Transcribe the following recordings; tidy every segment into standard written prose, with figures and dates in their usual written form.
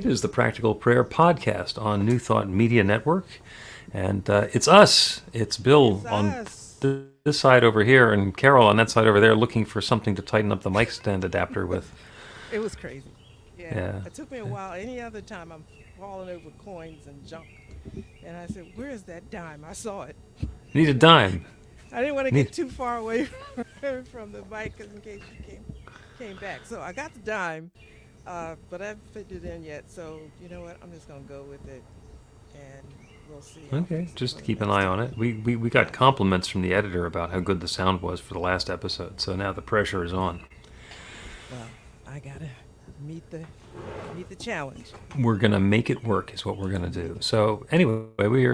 is the Practical Prayer Podcast on New Thought Media Network. And it's us. It's Bill on this side over here and Carol on that side over there looking for something to tighten up the mic stand adapter with. It was crazy. Yeah. It took me a while. Any other time I'm falling over coins and junk. And I said, where is that dime? I saw it. Need a dime. I didn't want to get too far away from the mic in case you came back. So I got the dime, but I haven't fitted it in yet. So you know what? I'm just going to go with it, and we'll see. Okay, just keep an eye on it. We got compliments from the editor about how good the sound was for the last episode. So now the pressure is on. Well, I got to meet the challenge. We're going to make it work is what we're going to do. So anyway,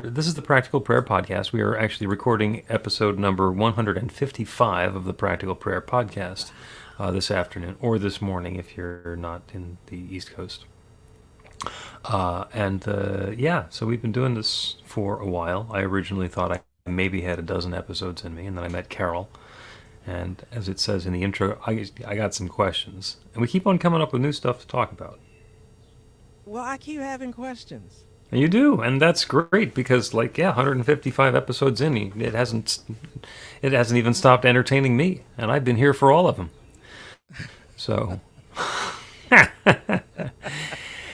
this is the Practical Prayer Podcast. We are actually recording episode number 155 of the Practical Prayer Podcast this afternoon, or this morning if you're not in the East Coast. So we've been doing this for a while. I originally thought I maybe had a dozen episodes in me, and then I met Carol. And as it says in the intro, I got some questions. And we keep on coming up with new stuff to talk about. Well, I keep having questions. And you do, and that's great because, 155 episodes in, it hasn't even stopped entertaining me, and I've been here for all of them. So,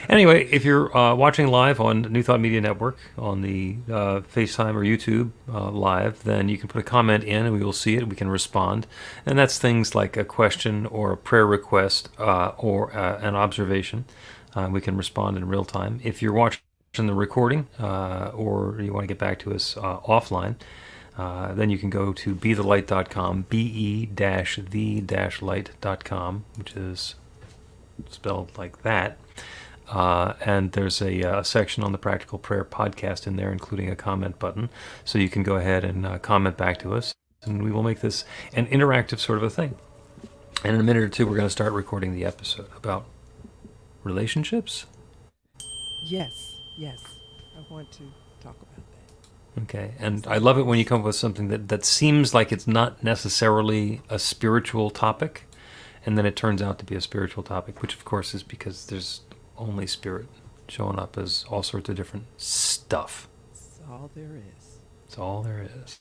anyway, if you're watching live on New Thought Media Network on the FaceTime or YouTube live, then you can put a comment in and we will see it. We can respond. And that's things like a question or a prayer request or an observation. We can respond in real time. If you're watching the recording or you want to get back to us offline, then you can go to bethelight.com, be-the-light.com, which is spelled like that. And there's a section on the Practical Prayer Podcast in there, including a comment button. So you can go ahead and comment back to us, and we will make this an interactive sort of a thing. And in a minute or two, we're going to start recording the episode about relationships. Yes. I want to talk about that. Okay, and I love it when you come up with something that seems like it's not necessarily a spiritual topic, and then it turns out to be a spiritual topic, which of course is because there's only spirit showing up as all sorts of different stuff. That's all there is. That's all there is.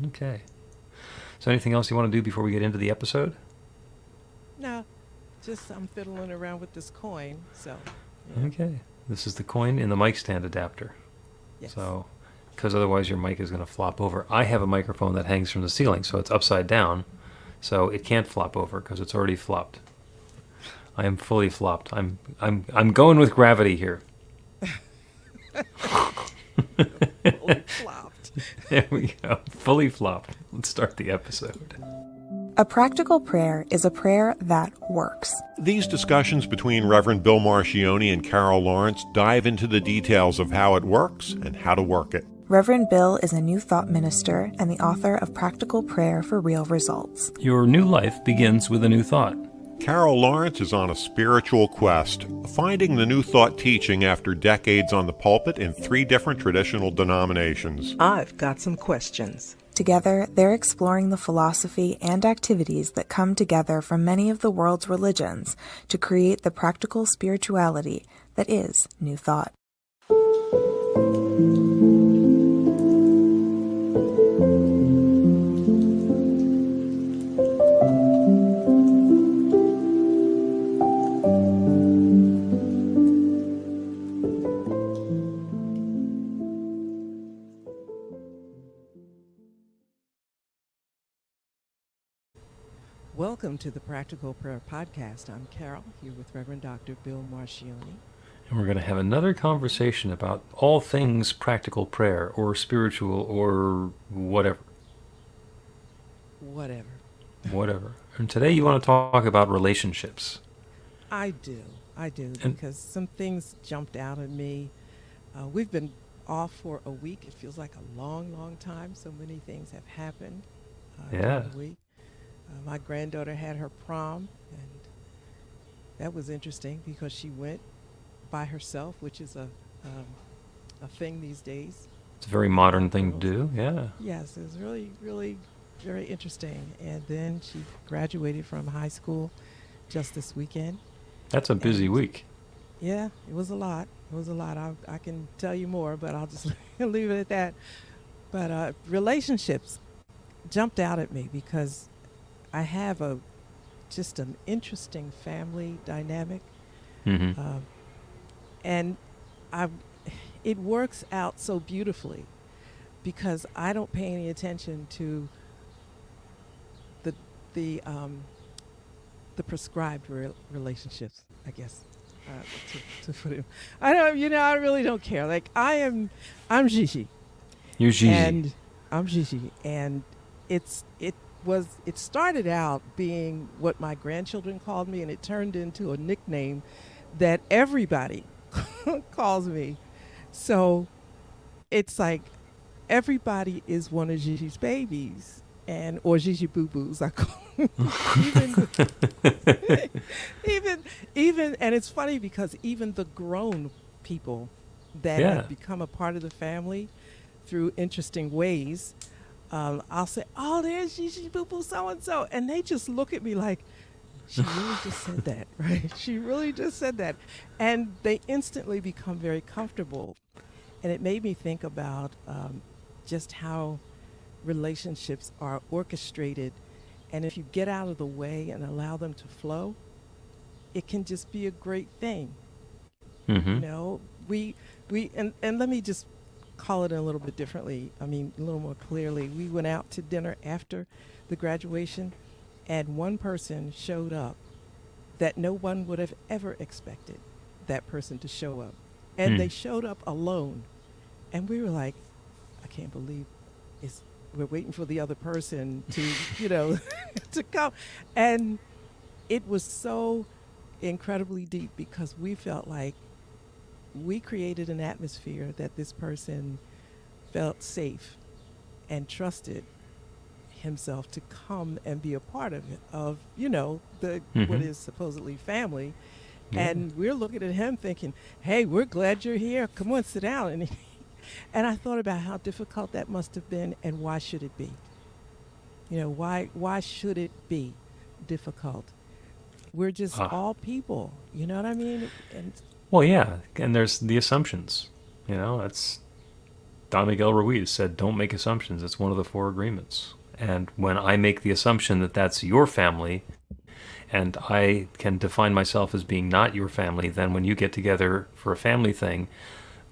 Okay. So anything else you want to do before we get into the episode? No, just I'm fiddling around with this coin, so. Yeah. Okay. This is the coin in the mic stand adapter. Yes. So, because otherwise your mic is going to flop over. I have a microphone that hangs from the ceiling, so it's upside down, so it can't flop over because it's already flopped. I am fully flopped. I'm going with gravity here. Fully flopped. There we go. Fully flopped. Let's start the episode. A practical prayer is a prayer that works. These discussions between Reverend Bill Marchiony and Carol Lawrence dive into the details of how it works and how to work it. Reverend Bill is a New Thought minister and the author of Practical Prayer for Real Results. Your new life begins with a new thought. Carol Lawrence is on a spiritual quest, finding the New Thought teaching after decades on the pulpit in 3 different traditional denominations. I've got some questions. Together, they're exploring the philosophy and activities that come together from many of the world's religions to create the practical spirituality that is New Thought. Welcome to the Practical Prayer Podcast. I'm Carol, here with Reverend Dr. Bill Marchiony. And we're going to have another conversation about all things practical prayer or spiritual or whatever. Whatever. And today you want to talk about relationships. I do, because some things jumped out at me. We've been off for a week. It feels like a long, long time. So many things have happened during the week. My granddaughter had her prom, and that was interesting because she went by herself, which is a thing these days. It's a very modern thing to do, yeah. Yes, it was really, really very interesting. And then she graduated from high school just this weekend. That's a busy week. Yeah, it was a lot. It was a lot. I can tell you more, but I'll just leave it at that. But relationships jumped out at me because I have a just an interesting family dynamic, Mm-hmm. um, and I it works out so beautifully because I don't pay any attention to the the um, the prescribed relationships, I guess. Uh, to put it, I don't. I really don't care. Like I'm Gigi, You're Gigi. and I'm Gigi, and it started out being what my grandchildren called me, and it turned into a nickname that everybody calls me. So it's like everybody is one of Gigi's babies, and or Gigi boo boos. I call even even and it's funny because even the grown people that Yeah. have become a part of the family through interesting ways, I'll say, "Oh, there's Gigi boo boo so and so," and they just look at me like, "She really just said that, right? She really just said that," and they instantly become very comfortable. And it made me think about just how relationships are orchestrated. And if you get out of the way and allow them to flow, it can just be a great thing. Mm-hmm. You know, and let me just call it a little bit differently. I mean, a little more clearly. We went out to dinner after the graduation, and one person showed up that no one would have ever expected that person to show up. And they Mm. showed up alone. And we were like, I can't believe it's we're waiting for the other person to, to come. And it was so incredibly deep because we felt like we created an atmosphere that this person felt safe and trusted himself to come and be a part of it, of the what Mm-hmm. is supposedly family. Yeah. And we're looking at him thinking, hey, we're glad you're here, come on, sit down. And I thought about how difficult that must have been, and why should it be? Why should it be difficult? We're just Ah. all people, you know what I mean? And Well, yeah, and there's the assumptions. That's Don Miguel Ruiz said, "Don't make assumptions." It's one of the four agreements. And when I make the assumption that that's your family, and I can define myself as being not your family, then when you get together for a family thing,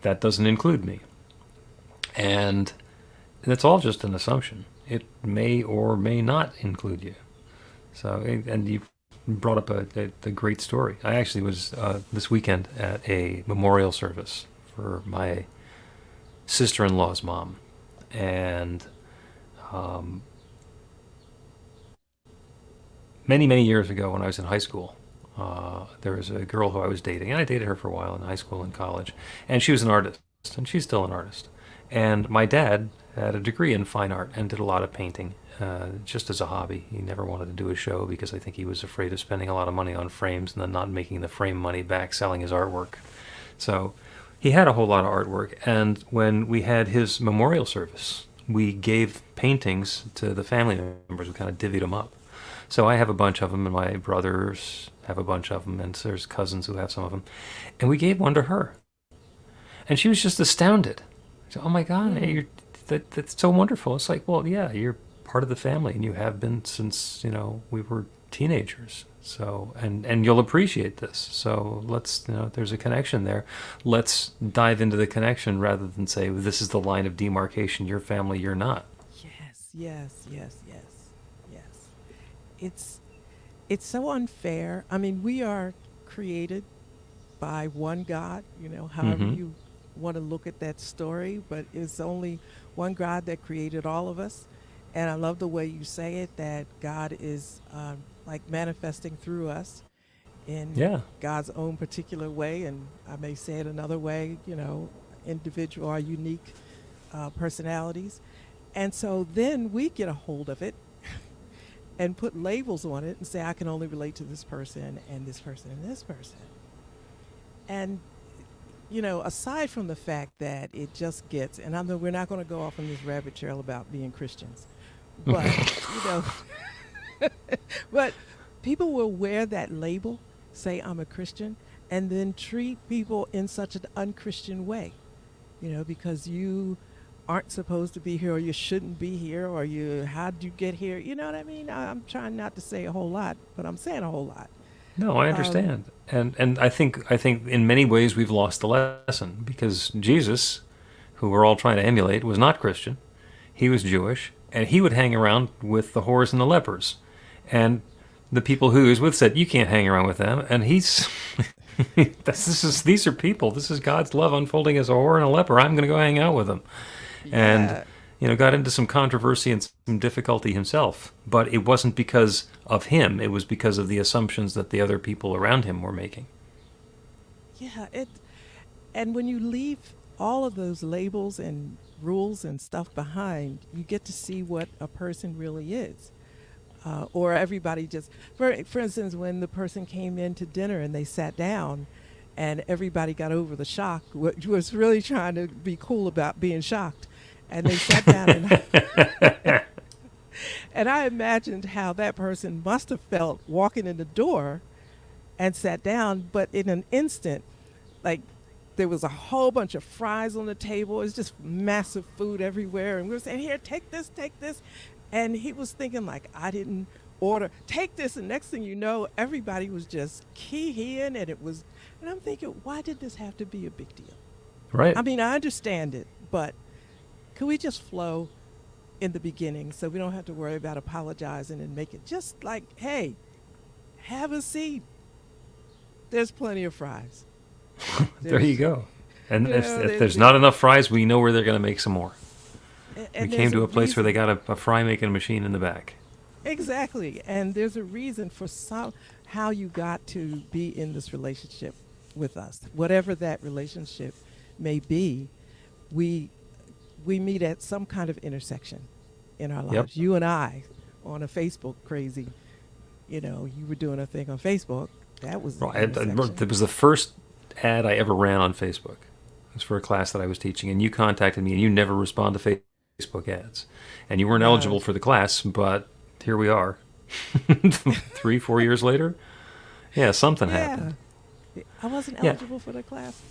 that doesn't include me. And it's all just an assumption. It may or may not include you. So, and you brought up a great story. I actually was this weekend at a memorial service for my sister-in-law's mom, and um, many many years ago when I was in high school, there was a girl who I was dating, and I dated her for a while in high school and college, and she was an artist, and she's still an artist. And my dad had a degree in fine art and did a lot of painting, just as a hobby. He never wanted to do a show because I think he was afraid of spending a lot of money on frames and then not making the frame money back selling his artwork. So he had a whole lot of artwork, and when we had his memorial service, we gave paintings to the family members. We kind of divvied them up. So I have a bunch of them, and my brothers have a bunch of them, and there's cousins who have some of them. And we gave one to her. And she was just astounded. She said, "Oh my God, mm, that's so wonderful." It's like, well, yeah, you're part of the family, and you have been since, we were teenagers. So, and you'll appreciate this. So let's, there's a connection there. Let's dive into the connection rather than say, well, this is the line of demarcation. You're family, you're not. yes, yes, yes, yes, yes. It's it's so unfair. I mean, we are created by one God, however Mm-hmm. you want to look at that story, but it's only one God that created all of us. And I love the way you say it, that God is like manifesting through us in Yeah. God's own particular way. And I may say it another way, individual or unique personalities. And so then we get a hold of it and put labels on it and say, I can only relate to this person and this person and this person. And, aside from the fact that it just gets, and I know we're not going to go off on this rabbit trail about being Christians, but, but people will wear that label, say I'm a Christian, and then treat people in such an unchristian way, because you aren't supposed to be here, or you shouldn't be here, or how'd you get here? You know what I mean? I'm trying not to say a whole lot, but I'm saying a whole lot. No, I understand. And I think in many ways we've lost the lesson, because Jesus, who we're all trying to emulate, was not Christian. He was Jewish, and he would hang around with the whores and the lepers. And the people who he was with said, you can't hang around with them. And he's these are people. This is God's love unfolding as a whore and a leper. I'm going to go hang out with them. Yeah. And got into some controversy and some difficulty himself. But it wasn't because of him. It was because of the assumptions that the other people around him were making. Yeah, and when you leave all of those labels and rules and stuff behind, you get to see what a person really is. Or everybody just, for instance, when the person came in to dinner and they sat down, and everybody got over the shock, was really trying to be cool about being shocked, and they sat down and and I imagined how that person must have felt walking in the door and sat down, but in an instant, like, there was a whole bunch of fries on the table. It was just massive food everywhere, and we were saying, here, take this, and he was thinking, like, I didn't order, take this, and next thing you know, everybody was just keying, and I'm thinking, why did this have to be a big deal? Right. I mean, I understand it, but could we just flow in the beginning so we don't have to worry about apologizing and make it just like, hey, have a seat. There's plenty of fries. There you go. And if there's there's not enough fries, we know where they're going to make some more. And We came to there's a place where they reason- got a fry making machine in the back. Exactly. And there's a reason for how you got to be in this relationship with us. Whatever that relationship may be, we meet at some kind of intersection in our lives. Yep. You and I on a Facebook crazy, you were doing a thing on Facebook. That was the Right. intersection. It was the first ad I ever ran on Facebook. It was for a class that I was teaching, and you contacted me, and you never respond to Facebook ads. And you weren't No. eligible for the class, but here we are. 3-4 years later? Yeah, something happened. I wasn't Yeah. eligible for the class.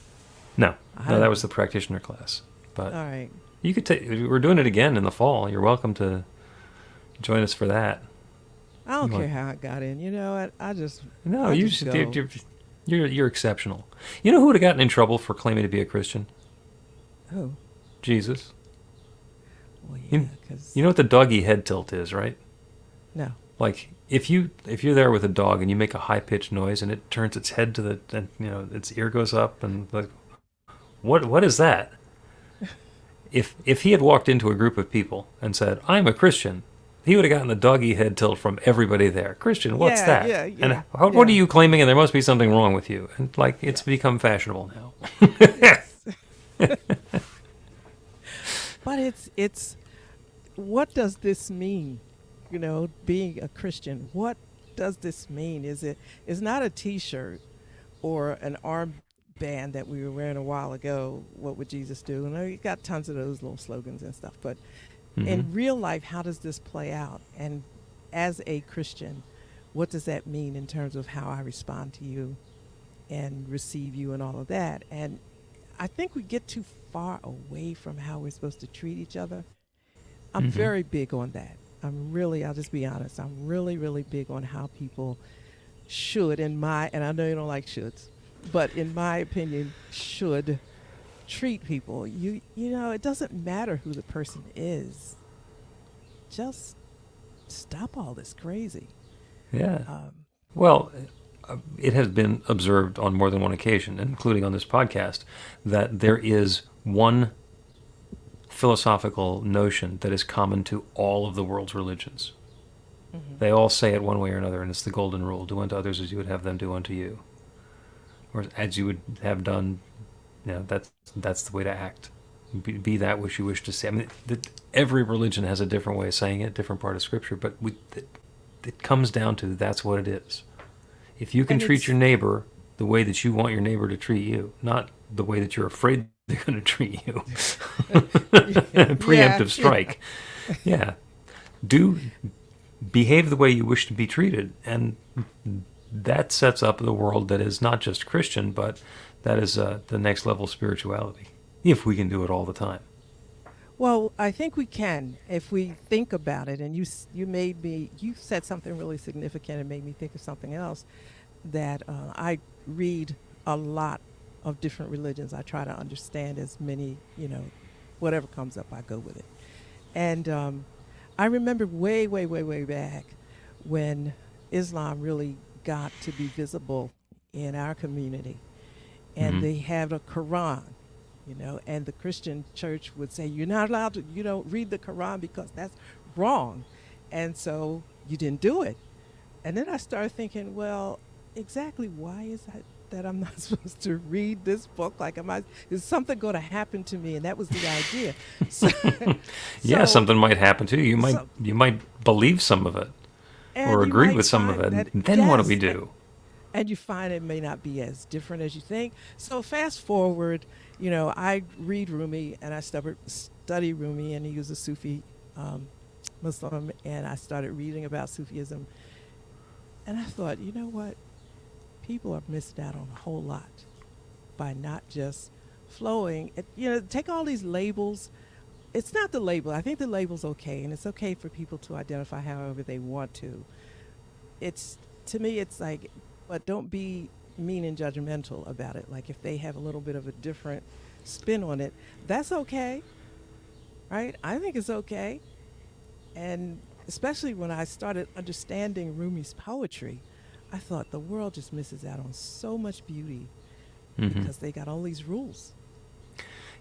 No, I- that was the practitioner class. But All right. you could we're doing it again in the fall. You're welcome to join us for that. I don't You care want- how I got in. I just No, I you just just go. you're exceptional. You know who would have gotten in trouble for claiming to be a Christian? Oh, Jesus. well, You- yeah, because You know what the doggy head tilt is, right? no. Like if you're there with a dog and you make a high pitched noise and it turns its head to and its ear goes up and like, what is that? If he had walked into a group of people and said, "I'm a Christian," he would have gotten the doggy head tilt from everybody there. Christian, what's Yeah, that? yeah, And yeah, what are yeah. you claiming? And there must be something wrong with you. And like it's become fashionable now. But it's what does this mean? Being a Christian. What does this mean? It's not a T-shirt or an armband that we were wearing a while ago. What would Jesus do? And we got tons of those little slogans and stuff. But in real life, how does this play out? And as a Christian, what does that mean in terms of how I respond to you and receive you and all of that? And I think we get too far away from how we're supposed to treat each other. I'm very big on that. I'll just be honest, I'm really, really big on how people should, and I know you don't like shoulds, but in my opinion, should treat people. It doesn't matter who the person is. Just stop all this crazy. Yeah. Um, Well, it has been observed on more than one occasion, including on this podcast, that there is one philosophical notion that is common to all of the world's religions. They all say it one way or another, and it's the golden rule: do unto others as you would have them do unto you, or as you would have done. That's the way to act. Be that which you wish to say. I mean, every religion has a different way of saying it, different part of Scripture, but it comes down to that's what it is. If you can And treat it's- your neighbor the way that you want your neighbor to treat you, not the way that you're afraid they're going to treat you. Preemptive strike. Yeah. Behave the way you wish to be treated, and that sets up the world that is not just Christian, but that is the next level of spirituality, if we can do it all the time. Well, I think we can if we think about it. And you said something really significant and made me think of something else. That I read a lot of different religions. I try to understand as many, whatever comes up, I go with it. And I remember way, way, way, way back when Islam really got to be visible in our community, and they have a Quran. And the Christian church would say, you're not allowed to, read the Quran because that's wrong. And so you didn't do it. And then I started thinking, well, exactly why is that I'm not supposed to read this book? Like, is something going to happen to me? And that was the idea. Yeah, something might happen to you. You might believe some of it or agree with some of it. And then what do we do? And you find it may not be as different as you think. So fast forward, I read Rumi and I study Rumi, and he was a Sufi Muslim, and I started reading about Sufism. And I thought, you know what? People are missing out on a whole lot by not just flowing. Take all these labels. It's not the label. I think the label's okay, and it's okay for people to identify however they want to. To me, it's like, but don't be mean and judgmental about it. Like, if they have a little bit of a different spin on it, that's okay, right? I think it's okay. And especially when I started understanding Rumi's poetry, I thought the world just misses out on so much beauty because they got all these rules.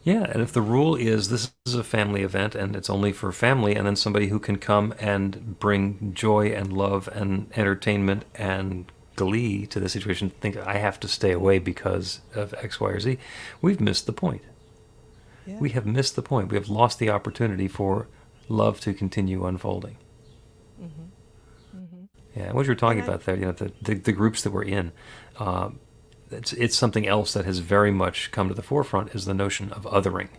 Yeah, and if the rule is this is a family event and it's only for family, and then somebody who can come and bring joy and love and entertainment and glee to the situation think I have to stay away because of X, Y, or Z, we've missed the point. Yeah. We have missed the point. We have lost the opportunity for love to continue unfolding. Yeah, what you were talking about there, the groups that we're in, it's something else that has very much come to the forefront is the notion of othering.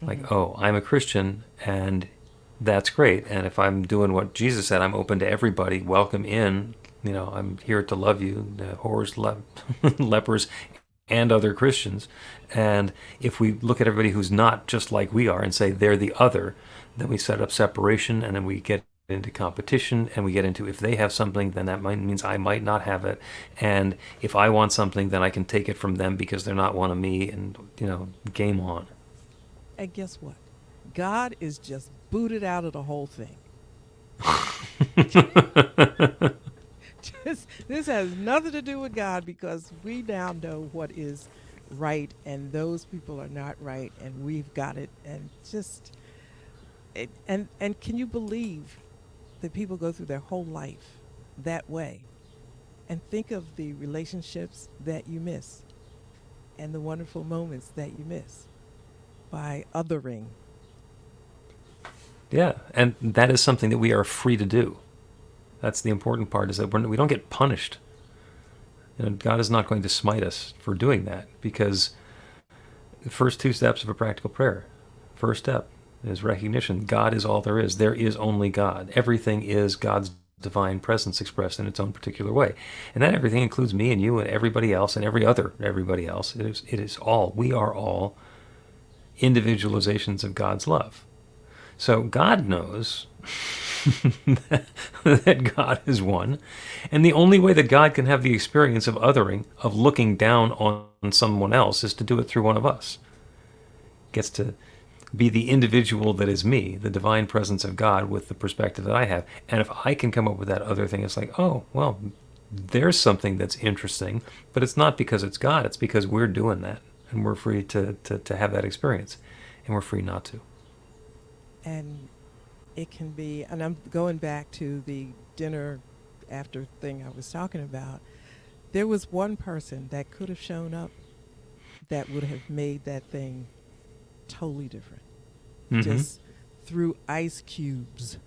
Like, oh, I'm a Christian, and that's great. And if I'm doing what Jesus said, I'm open to everybody, welcome in. I'm here to love you, the whores, lepers, and other Christians. And if we look at everybody who's not just like we are and say they're the other, then we set up separation, and then we get into competition, and we get into if they have something, then that means I might not have it. And if I want something, then I can take it from them because they're not one of me, and, game on. And guess what? God is just booted out of the whole thing. This has nothing to do with God, because we now know what is right and those people are not right, and we've got it. And and can you believe that people go through their whole life that way, and think of the relationships that you miss and the wonderful moments that you miss by othering? Yeah, and that is something that we are free to do. That's the important part, is that we don't get punished. God is not going to smite us for doing that, because the first two steps of a practical prayer, first step is recognition. God is all there is. There is only God. Everything is God's divine presence expressed in its own particular way. And that everything includes me and you and everybody else and everybody else. It is all. We are all individualizations of God's love. So God knows that God is one, and the only way that God can have the experience of othering, of looking down on someone else, is to do it through one of us. Gets to be the individual that is me, the divine presence of God with the perspective that I have. And if I can come up with that other thing, it's like, oh, well, there's something that's interesting, but it's not because it's God, it's because we're doing that, and we're free to have that experience, and we're free not to. And it can be, and I'm going back to the dinner after thing I was talking about, there was one person that could have shown up that would have made that thing totally different. Just threw ice cubes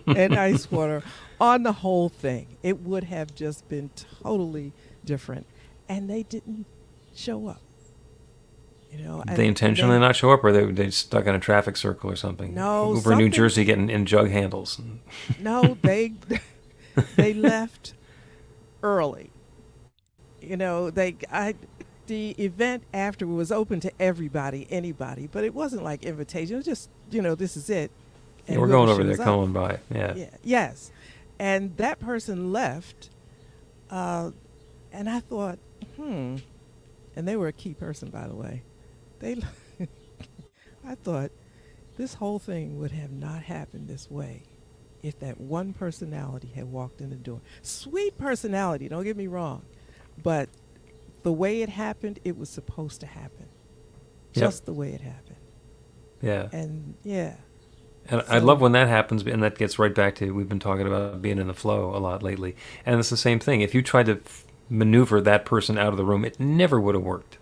and ice water on the whole thing. It would have just been totally different. And they didn't show up. They intentionally not show up, or they stuck in a traffic circle or something? No, over New Jersey getting in jug handles. No, they They left early. The event after was open to everybody, anybody, but it wasn't like invitation. It was just, this is it. Yeah, And we're whoever going over there, shows up. coming by. Yeah. Yeah. Yes. And that person left, and I thought, and they were a key person, by the way. They, I thought this whole thing would have not happened this way if that one personality had walked in the door. Sweet personality, don't get me wrong, but the way it happened, it was supposed to happen. Yep. Just the way it happened. Yeah. And yeah. And I love when that happens, and that gets right back to, we've been talking about being in the flow a lot lately. And it's the same thing. If you tried to maneuver that person out of the room, it never would have worked.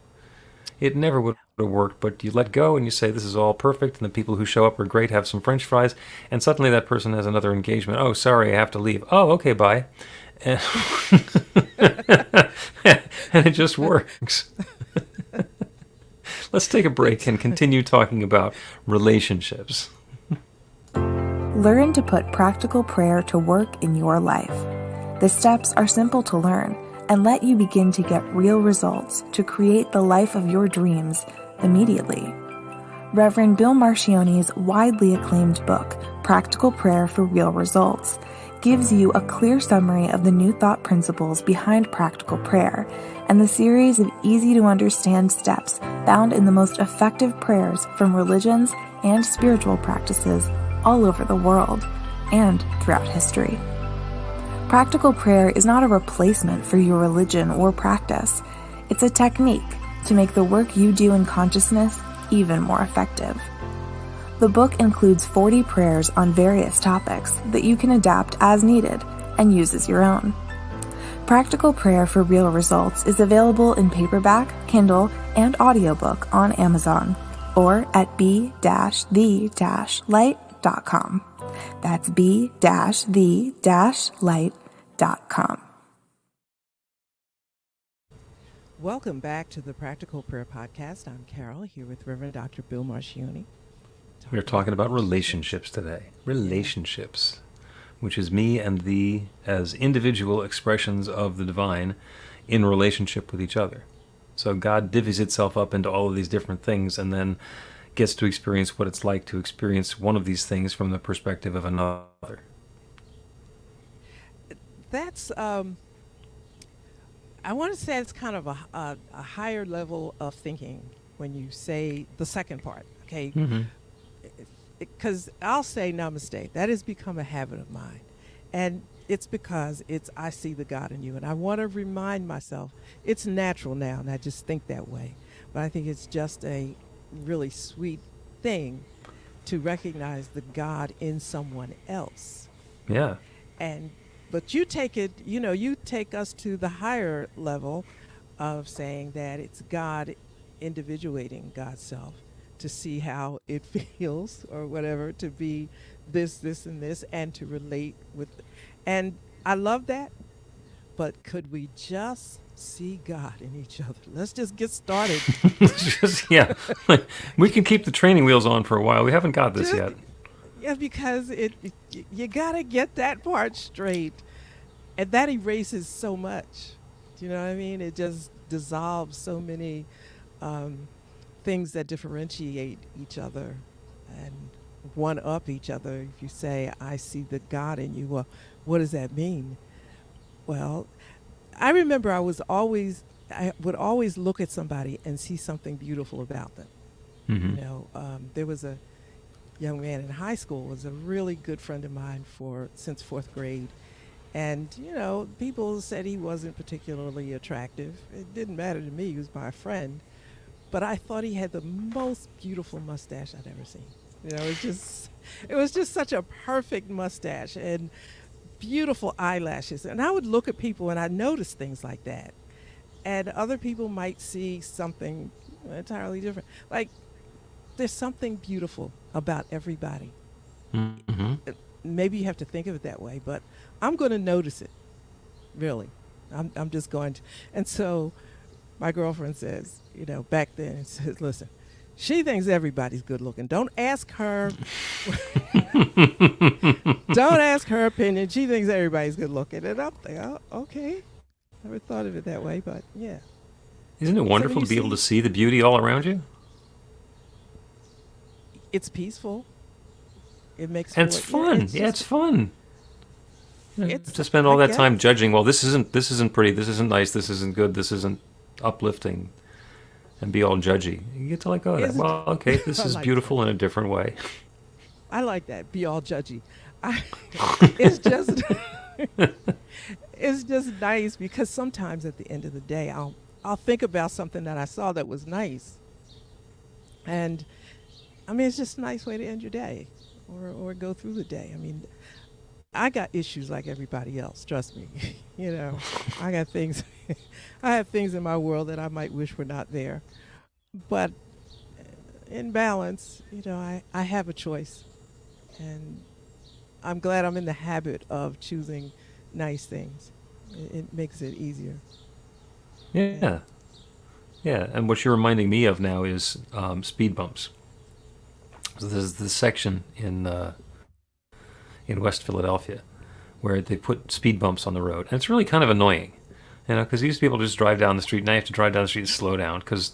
It never would have worked, but you let go and you say, this is all perfect, and the people who show up are great, have some French fries, and suddenly that person has another engagement. Oh, sorry, I have to leave. Oh, okay, bye. And, and it just works. Let's take a break and continue talking about relationships. Learn to put practical prayer to work in your life. The steps are simple to learn and let you begin to get real results to create the life of your dreams immediately. Reverend Bill Marchiony's widely acclaimed book, Practical Prayer for Real Results, gives you a clear summary of the New Thought principles behind practical prayer and the series of easy-to-understand steps found in the most effective prayers from religions and spiritual practices all over the world and throughout history. Practical prayer is not a replacement for your religion or practice. It's a technique to make the work you do in consciousness even more effective. The book includes 40 prayers on various topics that you can adapt as needed and use as your own. Practical Prayer for Real Results is available in paperback, Kindle, and audiobook on Amazon or at b-the-light.com. That's b-the-light.com. Welcome back to the Practical Prayer Podcast. I'm Carol, here with Reverend Dr. Bill Marchiony. We're talking about relationships today. Relationships, which is me and thee as individual expressions of the divine in relationship with each other. So God divvies itself up into all of these different things and then gets to experience what it's like to experience one of these things from the perspective of another. That's, I want to say it's kind of a higher level of thinking when you say the second part, okay? Because I'll say namaste. That has become a habit of mine. And it's because I see the God in you. And I want to remind myself, it's natural now, and I just think that way. But I think it's just a really sweet thing to recognize the God in someone else. Yeah. But you take it, you take us to the higher level of saying that it's God individuating God's self to see how it feels or whatever, to be this, and this, and to relate with. And I love that. But could we just see God in each other? Let's just get started. Yeah. We can keep the training wheels on for a while. We haven't got this yet. Yeah, because you got to get that part straight. And that erases so much. Do you know what I mean? It just dissolves so many things that differentiate each other and one-up each other. If you say, I see the God in you, well, what does that mean? Well, I remember I would always look at somebody and see something beautiful about them. Mm-hmm. There was a young man in high school, was a really good friend of mine since fourth grade. And, people said he wasn't particularly attractive. It didn't matter to me. He was my friend. But I thought he had the most beautiful mustache I'd ever seen. It was just such a perfect mustache and beautiful eyelashes. And I would look at people and I noticed things like that. And other people might see something entirely different. Like, there's something beautiful about everybody. Mm-hmm. Maybe you have to think of it that way, but I'm going to notice it. Really. I'm just going to. And so my girlfriend says, back then, says, listen, She thinks everybody's good looking. Don't ask her. Don't ask her opinion. She thinks everybody's good looking. And I'm like, oh, okay. Never thought of it that way, but yeah. Isn't it wonderful to be able to see the beauty all around you? It's peaceful. It makes And it's fun. it's Yeah, it's fun. it's To spend all I that time guess. judging, well, this isn't pretty, this isn't nice, this isn't good, this isn't uplifting, and be all judgy. You get to let go of that. Isn't Well, okay, this I is like beautiful in a different way. I like that. Be all judgy. I, it's just it's just nice because sometimes at the end of the day I'll think about something that I saw that was nice. And I mean it's just a nice way to end your day or go through the day. I mean I got issues like everybody else, trust me. You know, I got things I have things in my world that I might wish were not there. But in balance, you know, I have a choice. And I'm glad I'm in the habit of choosing nice things. It makes it easier. Yeah, And yeah. And what you're reminding me of now is speed bumps. So there's this section in West Philadelphia where they put speed bumps on the road, and it's really kind of annoying, you know, because you used to be able to just drive down the street. Now you have to drive down the street and slow down because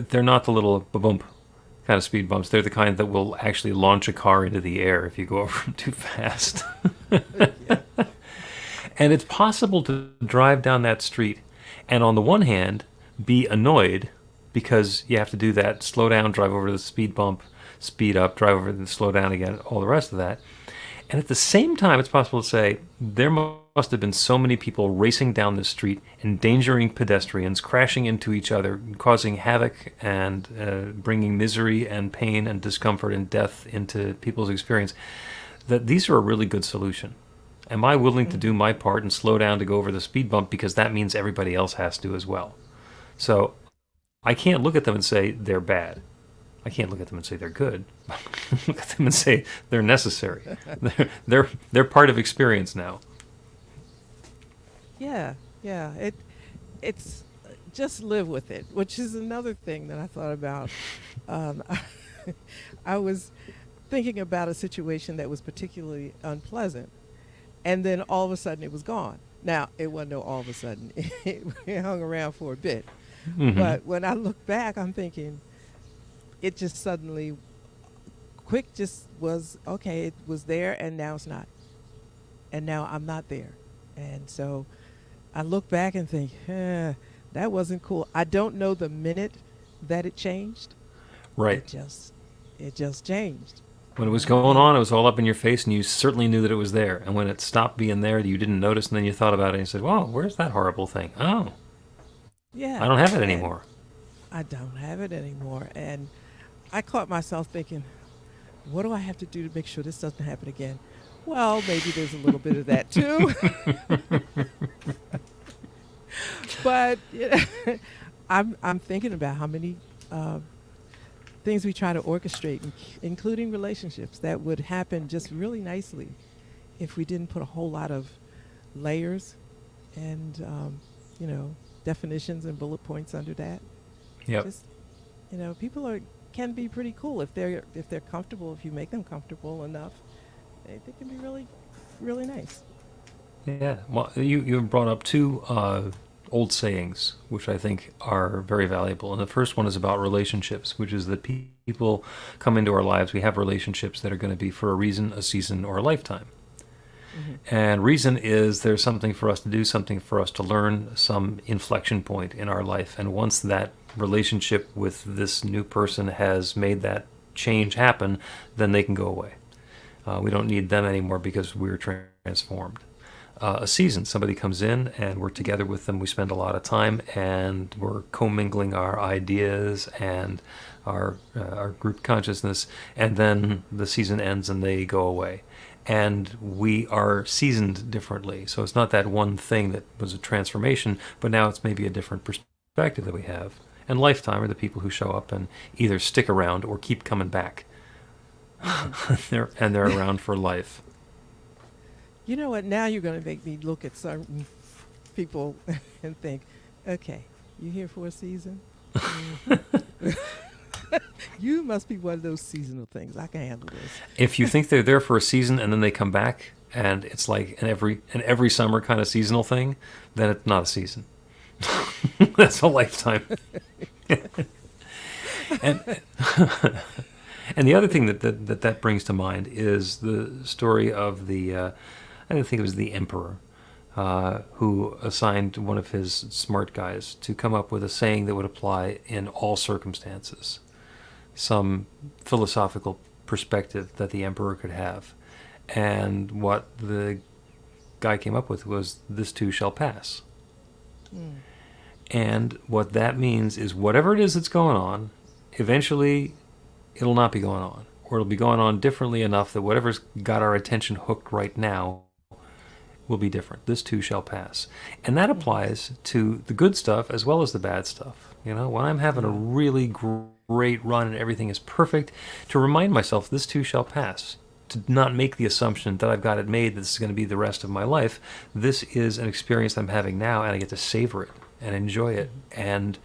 they're not the little bump kind of speed bumps. They're the kind that will actually launch a car into the air if you go over them too fast. yeah. And it's possible to drive down that street and on the one hand be annoyed because you have to do that, slow down, drive over the speed bump, speed up, drive over and slow down again, all the rest of that. And at the same time, it's possible to say there must have been so many people racing down the street, endangering pedestrians, crashing into each other, causing havoc and bringing misery and pain and discomfort and death into people's experience, that these are a really good solution. Am I willing to do Mhm. my part and slow down to go over the speed bump because that means everybody else has to as well? So I can't look at them and say they're bad. I can't look at them and say they're good. Look at them and say they're necessary. They're part of experience now. Yeah, yeah. It's just live with it, which is another thing that I thought about. Um, I was thinking about a situation that was particularly unpleasant, and then all of a sudden it was gone. Now it wasn't no all of a sudden; it hung around for a bit. Hmm. But when I look back, I'm thinking it just suddenly, quick, just was okay. It was there, and now it's not, and now I'm not there, and so I look back and think, that wasn't cool. I don't know the minute that it changed. Right. It just changed, When it you was know. going And on, it was all up in your face, and you certainly knew that it was there. And when it stopped being there, you didn't notice, and then you thought about it, and you said, "Well, where's that horrible thing? Oh, I yeah, don't have it and anymore." I don't have it anymore. And I caught myself thinking, what do I have to do to make sure this doesn't happen again? Well, maybe there's a little bit of that too. But I'm thinking about how many uh, things we try to orchestrate, including relationships, that would happen just really nicely if we didn't put a whole lot of layers and you know, definitions and bullet points under that. Yep. Just people can be pretty cool if they're comfortable. If you make them comfortable enough, they can be really really nice. Yeah. Well, you brought up two old sayings, which I think are very valuable. And the first one is about relationships, which is that people come into our lives. We have relationships that are going to be for a reason, a season, or a lifetime. Hmm. And reason is there's something for us to do, something for us to learn, some inflection point in our life. And once that relationship with this new person has made that change happen, then they can go away. We don't need them anymore because we're transformed. A season, somebody comes in and we're together with them. We spend a lot of time and we're commingling our ideas and our group consciousness, and then the season ends and they go away. And we are seasoned differently. So it's not that one thing that was a transformation, but now it's maybe a different perspective that we have. And lifetime are the people who show up and either stick around or keep coming back. Hmm. They're around for life. You know what? Now you're going to make me look at certain people and think, okay, you here for a season? Mhm. You must be one of those seasonal things. I can handle this. If you think they're there for a season and then they come back and it's like an every summer kind of seasonal thing, then it's not a season. That's a lifetime. and and the other thing that brings to mind is the story of the I don't think it was the emperor who assigned one of his smart guys to come up with a saying that would apply in all circumstances, some philosophical perspective that the emperor could have. And what the guy came up with was, "This too shall pass." Mm. And what that means is whatever it is that's going on, eventually it'll not be going on. Or it'll be going on differently enough that whatever's got our attention hooked right now will be different. This too shall pass. And that applies to the good stuff as well as the bad stuff. You know, when I'm having a really great run and everything is perfect, to remind myself this too shall pass. To not make the assumption that I've got it made, that this is going to be the rest of my life. This is an experience I'm having now, and I get to savor it and enjoy it and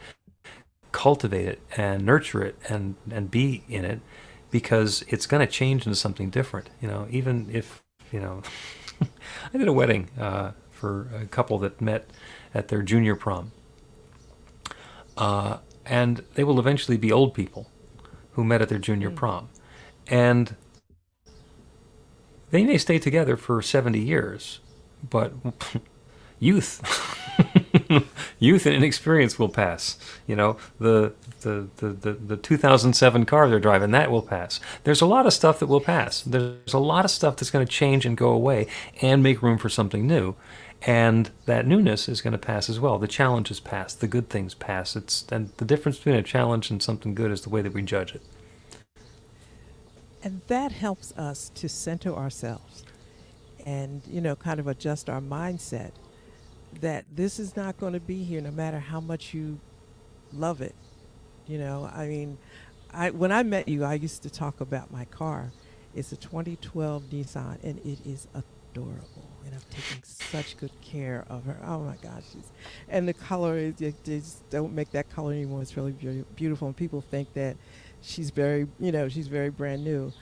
cultivate it and nurture it and be in it, because it's going to change into something different. You know, even if, you know, I did a wedding for a couple that met at their junior prom. And they will eventually be old people who met at their junior prom. And they may stay together for 70 years, but youth youth and inexperience will pass. You know, the 2007 car they're driving, that will pass. There's a lot of stuff that will pass. There's a lot of stuff that's going to change and go away and make room for something new. And that newness is going to pass as well. The challenges pass. The good things pass. And the difference between a challenge and something good is the way that we judge it. And that helps us to center ourselves and, you know, kind of adjust our mindset that this is not going to be here no matter how much you love it. You know, I mean, when I met you, I used to talk about my car. It's a 2012 Nissan, and it is adorable. And I've taken such good care of her. Oh my gosh. And the color, they just don't make that color anymore. It's really beautiful. And people think that she's very, you know, she's very brand new.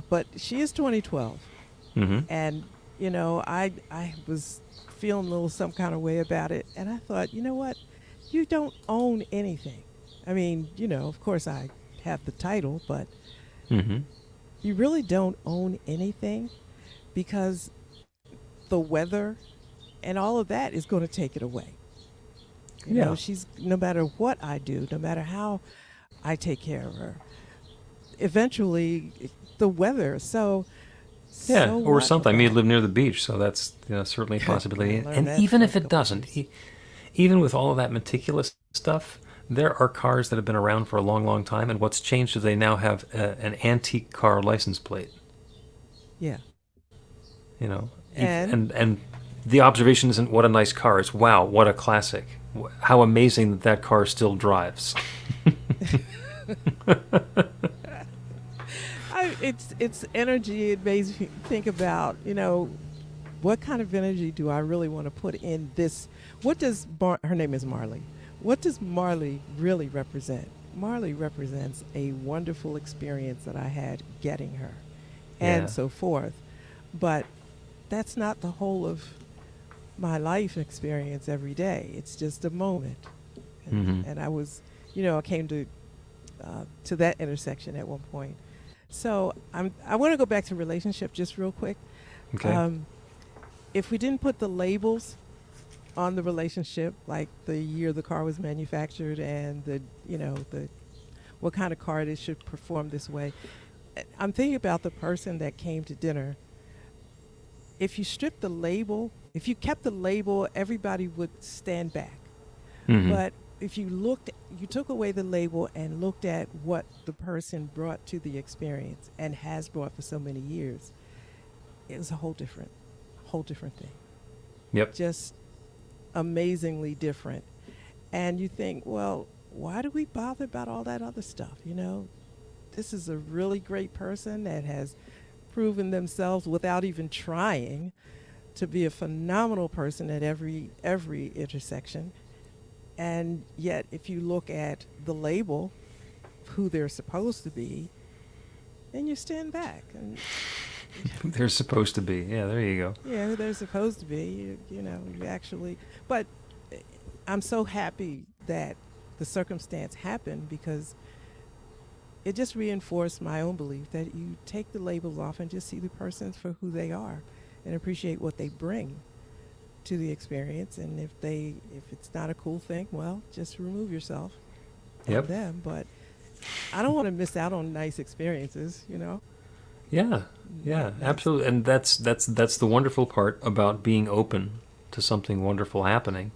But she is 2012. Mm-hmm. And, you know, I was feeling a little some kind of way about it. And I thought, you know what? You don't own anything. I mean, you know, of course I have the title, but you really don't own anything, because the weather and all of that is going to take it away. You know, she's, no matter what I do, no matter how I take care of her, eventually the weather. So or something. I mean, you live near the beach, so that's, you know, certainly a possibility. And even if it doesn't, even with all of that meticulous stuff, there are cars that have been around for a long, long time, and what's changed is they now have an antique car license plate. Yeah. You know, and the observation isn't what a nice car, it's wow, what a classic. How amazing that car still drives. It's energy. It makes me think about, you know, what kind of energy do I really want to put in this? What does her name is Marley. What does Marley really represent? Marley represents a wonderful experience that I had getting her, and so forth. But that's not the whole of my life experience every day. It's just a moment. And I was, you know, I came to that intersection at one point. So I want to go back to relationship just real quick. Okay. If we didn't put the labels on the relationship, like the year the car was manufactured and the, you know, the what kind of car it is should perform this way, I'm thinking about the person that came to dinner. If you stripped the label, if you kept the label, everybody would stand back. But if you took away the label and looked at what the person brought to the experience and has brought for so many years, it was a whole different thing. Yep. Just amazingly different. And you think, well, why do we bother about all that other stuff? You know, this is a really great person that has proven themselves without even trying to be a phenomenal person at every intersection. And yet, if you look at the label, who they're supposed to be, then you stand back and They're supposed to be. Yeah, there you go. yeah, who they're supposed to be. You actually. But I'm so happy that the circumstance happened because it just reinforced my own belief that you take the labels off and just see the persons for who they are and appreciate what they bring to the experience. And if it's not a cool thing, well, just remove yourself Yep. from them. But I don't want to miss out on nice experiences, Yeah, absolutely. And that's the wonderful part about being open to something wonderful happening.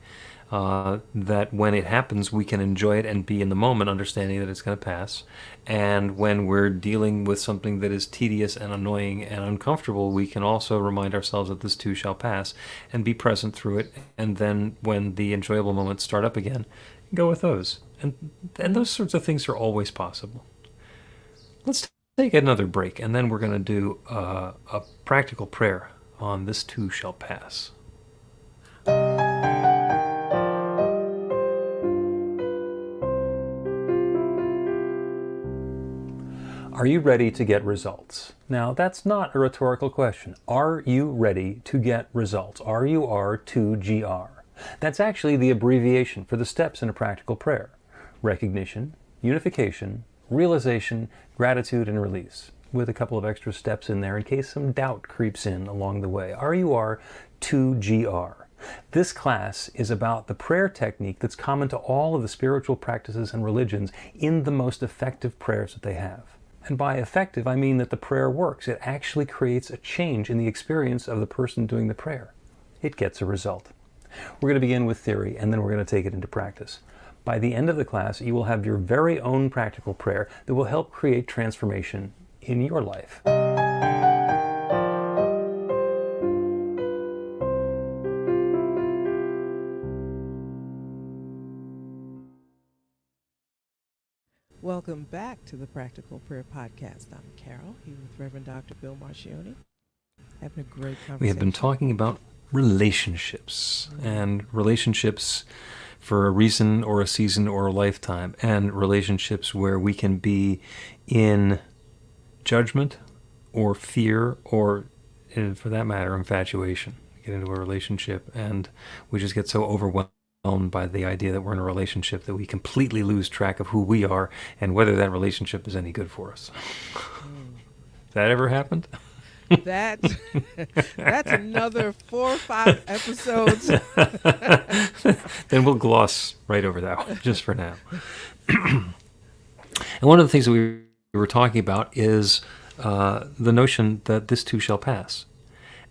That when it happens, we can enjoy it and be in the moment, understanding that it's going to pass. And when we're dealing with something that is tedious and annoying and uncomfortable, we can also remind ourselves that this too shall pass and be present through it. And then when the enjoyable moments start up again, go with those. And those sorts of things are always possible. Let's take another break, and then we're going to do a practical prayer on this too shall pass. Are you ready to get results? Now, that's not a rhetorical question. Are you ready to get results? RUR2GR. That's actually the abbreviation for the steps in a practical prayer. Recognition, unification, realization, gratitude, and release, with a couple of extra steps in there in case some doubt creeps in along the way. RUR2GR. This class is about the prayer technique that's common to all of the spiritual practices and religions in the most effective prayers that they have. And by effective, I mean that the prayer works. It actually creates a change in the experience of the person doing the prayer. It gets a result. We're going to begin with theory, and then we're going to take it into practice. By the end of the class, you will have your very own practical prayer that will help create transformation in your life. Welcome back to the Practical Prayer Podcast. I'm Carol, here with Reverend Dr. Bill Marchiony. Having a great conversation. We have been talking about relationships, and relationships for a reason or a season or a lifetime, and relationships where we can be in judgment or fear or, for that matter, infatuation. We get into a relationship and we just get so overwhelmed by the idea that we're in a relationship that we completely lose track of who we are and whether that relationship is any good for us. That ever happened? That's another 4 or 5 episodes. Then we'll gloss right over that one, just for now. And one of the things that we were talking about is the notion that this too shall pass.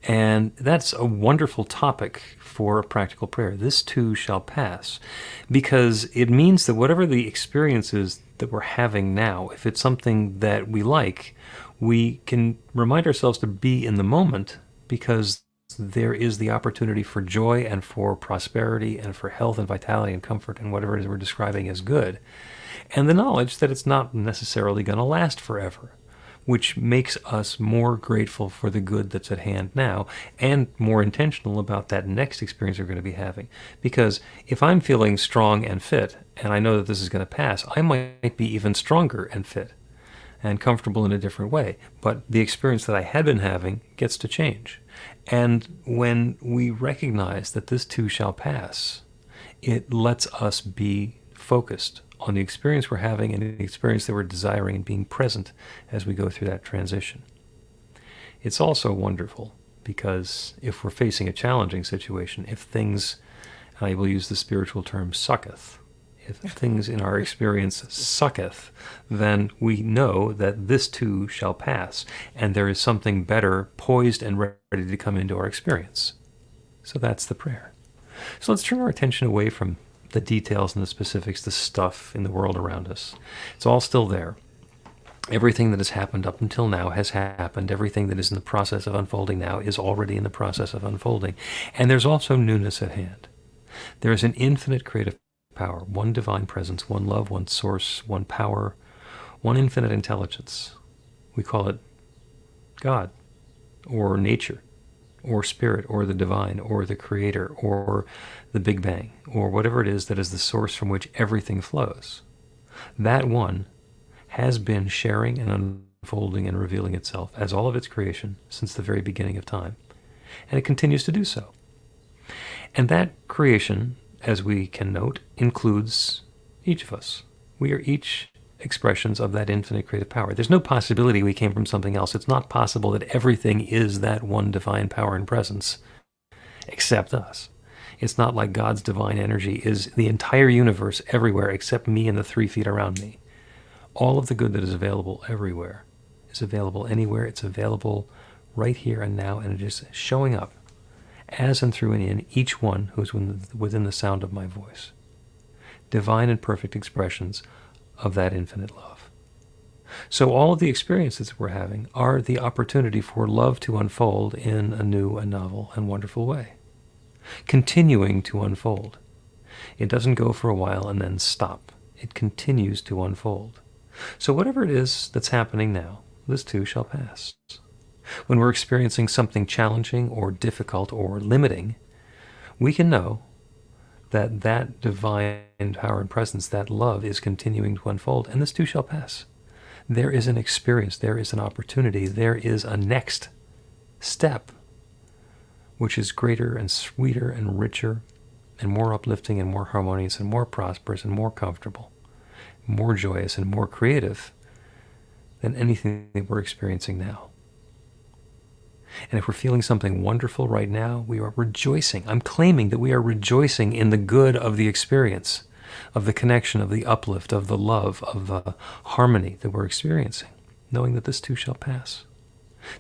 And that's a wonderful topic for a practical prayer. This too shall pass. Because it means that whatever the experience is that we're having now, if it's something that we like, we can remind ourselves to be in the moment, because there is the opportunity for joy and for prosperity and for health and vitality and comfort and whatever it is we're describing as good. And the knowledge that it's not necessarily going to last forever, which makes us more grateful for the good that's at hand now and more intentional about that next experience we're going to be having. Because if I'm feeling strong and fit, and I know that this is going to pass, I might be even stronger and fit and comfortable in a different way. But the experience that I had been having gets to change. And when we recognize that this too shall pass, it lets us be focused on the experience we're having and the experience that we're desiring, and being present as we go through that transition. It's also wonderful because if we're facing a challenging situation, if things, and I will use the spiritual term, sucketh, if things in our experience sucketh, then we know that this too shall pass, and there is something better poised and ready to come into our experience. So that's the prayer. So let's turn our attention away from the details and the specifics, the stuff in the world around us. It's all still there. Everything that has happened up until now has happened. Everything that is in the process of unfolding now is already in the process of unfolding. And there's also newness at hand. There is an infinite creative power, one divine presence, one love, one source, one power, one infinite intelligence. We call it God, or nature, or spirit, or the divine, or the creator, or the Big Bang, or whatever it is that is the source from which everything flows. That one has been sharing and unfolding and revealing itself as all of its creation since the very beginning of time. And it continues to do so. And that creation, as we can note, includes each of us. We are each expressions of that infinite creative power. There's no possibility we came from something else. It's not possible that everything is that one divine power and presence except us. It's not like God's divine energy is the entire universe everywhere except me and the 3 feet around me. All of the good that is available everywhere is available anywhere. It's available right here and now, and it is showing up as and through and in each one who's within the sound of my voice. Divine and perfect expressions of that infinite love. So all of the experiences we're having are the opportunity for love to unfold in a new and novel and wonderful way, continuing to unfold. It doesn't go for a while and then stop. It continues to unfold. So whatever it is that's happening now, this too shall pass. When we're experiencing something challenging or difficult or limiting, we can know that that divine power and presence, that love, is continuing to unfold, and this too shall pass. There is an experience, there is an opportunity, there is a next step, which is greater and sweeter and richer and more uplifting and more harmonious and more prosperous and more comfortable, more joyous and more creative than anything that we're experiencing now. And if we're feeling something wonderful right now, we are rejoicing. I'm claiming that we are rejoicing in the good of the experience, of the connection, of the uplift, of the love, of the harmony that we're experiencing, knowing that this too shall pass.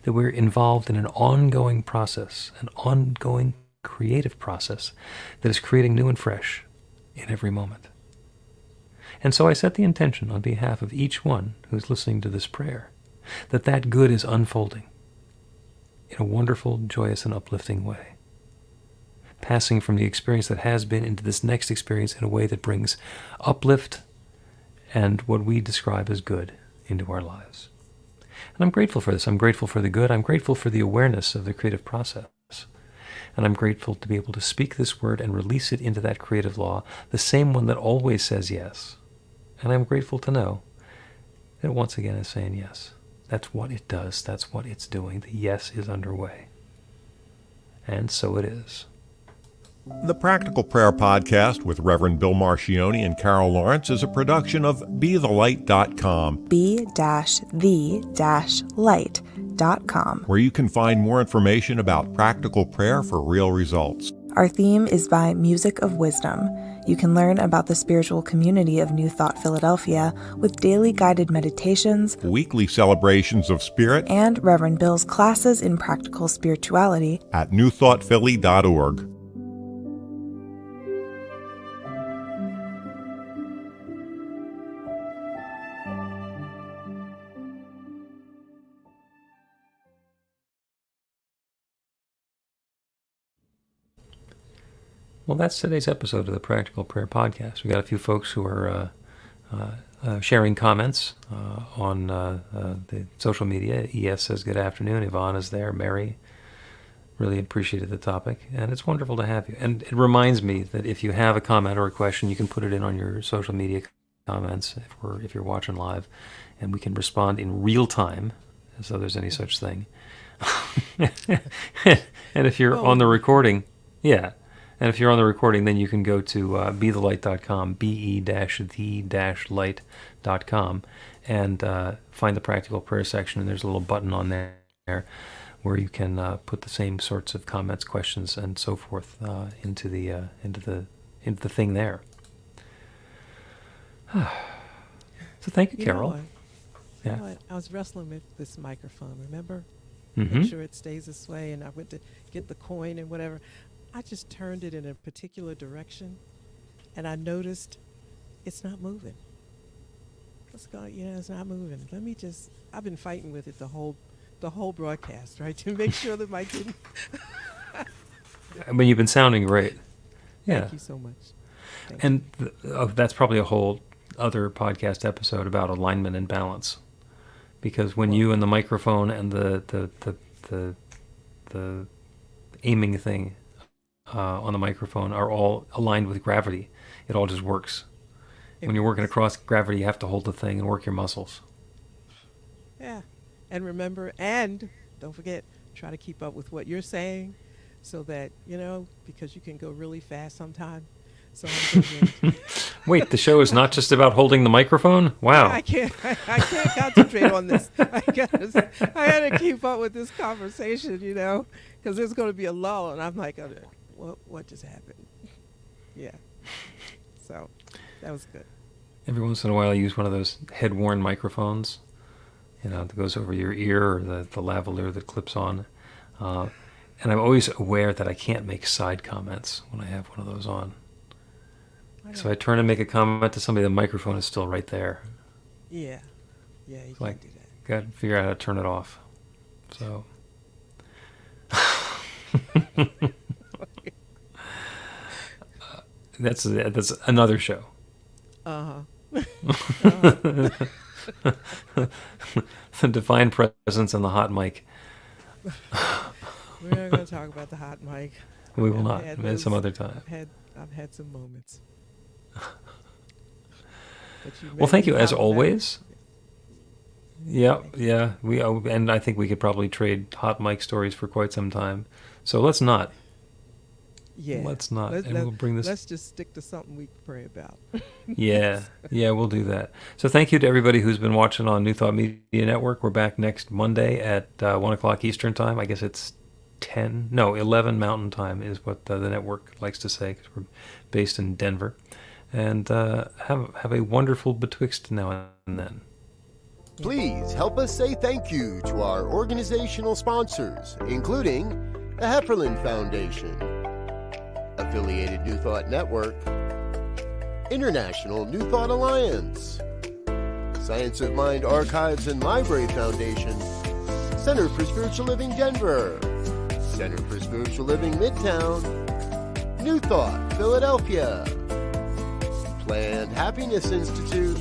That we're involved in an ongoing process, an ongoing creative process that is creating new and fresh in every moment. And so I set the intention on behalf of each one who's listening to this prayer, that that good is unfolding in a wonderful, joyous, and uplifting way, passing from the experience that has been into this next experience in a way that brings uplift and what we describe as good into our lives. And I'm grateful for this. I'm grateful for the good. I'm grateful for the awareness of the creative process. And I'm grateful to be able to speak this word and release it into that creative law, the same one that always says yes. And I'm grateful to know that it once again is saying yes. That's what it does. That's what it's doing. The yes is underway. And so it is. The Practical Prayer Podcast with Reverend Bill Marchiony and Carol Lawrence is a production of BeTheLight.com. be-the-light.com. Where you can find more information about practical prayer for real results. Our theme is by Music of Wisdom. You can learn about the spiritual community of New Thought Philadelphia with daily guided meditations, Weekly celebrations of spirit, and Reverend Bill's classes in practical spirituality at newthoughtphilly.org. Well, that's today's episode of the Practical Prayer Podcast. We got a few folks who are sharing comments on the social media. ES says good afternoon. Yvonne is there. Mary really appreciated the topic, and it's wonderful to have you. And it reminds me that if you have a comment or a question, you can put it in on your social media comments if you're watching live, and we can respond in real time, as though there's any such thing. And if you're on the recording, yeah. And if you're on the recording, then you can go to BeTheLight.com, be-the-light.com, and find the practical prayer section. And there's a little button on there where you can put the same sorts of comments, questions, and so forth into the thing there. So thank you, Carol. You know what? I was wrestling with this microphone. Remember? Mm-hmm. Make sure it stays this way. And I went to get the coin and whatever. I just turned it in a particular direction, and I noticed it's not moving. Let's go. It's not moving. I've been fighting with it the whole broadcast, right, to make sure the mic didn't. I mean, you've been sounding great. Yeah. Thank you so much. And that's probably a whole other podcast episode about alignment and balance, because when you and the microphone and the aiming thing on the microphone are all aligned with gravity, it all just works. When you're working across gravity, you have to hold the thing and work your muscles. Yeah. And remember, and don't forget, try to keep up with what you're saying so that, because you can go really fast sometimes. So I'm thinking, Wait, the show is not just about holding the microphone? Wow. I can't concentrate on this. I gotta keep up with this conversation, because there's going to be a lull. And I'm like, what just happened? Yeah. So that was good. Every once in a while I use one of those head-worn microphones, that goes over your ear, or the lavalier that clips on. And I'm always aware that I can't make side comments when I have one of those on. So I turn and make a comment to somebody, the microphone is still right there. Yeah. Yeah, you Like, can do that. got to figure out how to turn it off. So... That's another show. The divine presence and the hot mic. We're not going to talk about the hot mic. We will not. Maybe some other time. I've had some moments. Well, thank you as always. Yeah. And I think we could probably trade hot mic stories for quite some time. So let's not. Yeah. Let's not. We'll bring this. Let's just stick to something we can pray about. Yeah, we'll do that. So thank you to everybody who's been watching on New Thought Media Network. We're back next Monday at 1 o'clock Eastern Time. I guess it's 11 Mountain Time is what the network likes to say, because we're based in Denver. And have a wonderful betwixt now and then. Please help us say thank you to our organizational sponsors, including the Hefferland Foundation, Affiliated New Thought Network, International New Thought Alliance, Science of Mind Archives and Library Foundation, Center for Spiritual Living Denver, Center for Spiritual Living Midtown, New Thought Philadelphia, Planned Happiness Institute,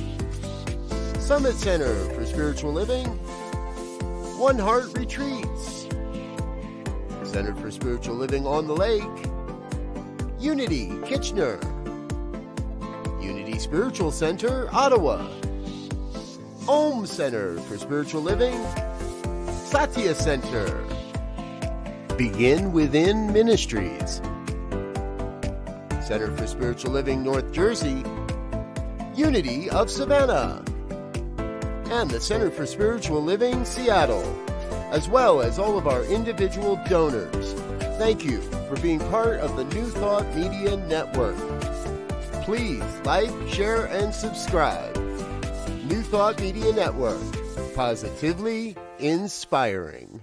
Summit Center for Spiritual Living, One Heart Retreats, Center for Spiritual Living on the Lake, Unity Kitchener, Unity Spiritual Center Ottawa, Om Center for Spiritual Living, Satya Center, Begin Within Ministries, Center for Spiritual Living North Jersey, Unity of Savannah, and the Center for Spiritual Living Seattle, as well as all of our individual donors. Thank you for being part of the New Thought Media Network. Please like, share, and subscribe. New Thought Media Network, positively inspiring.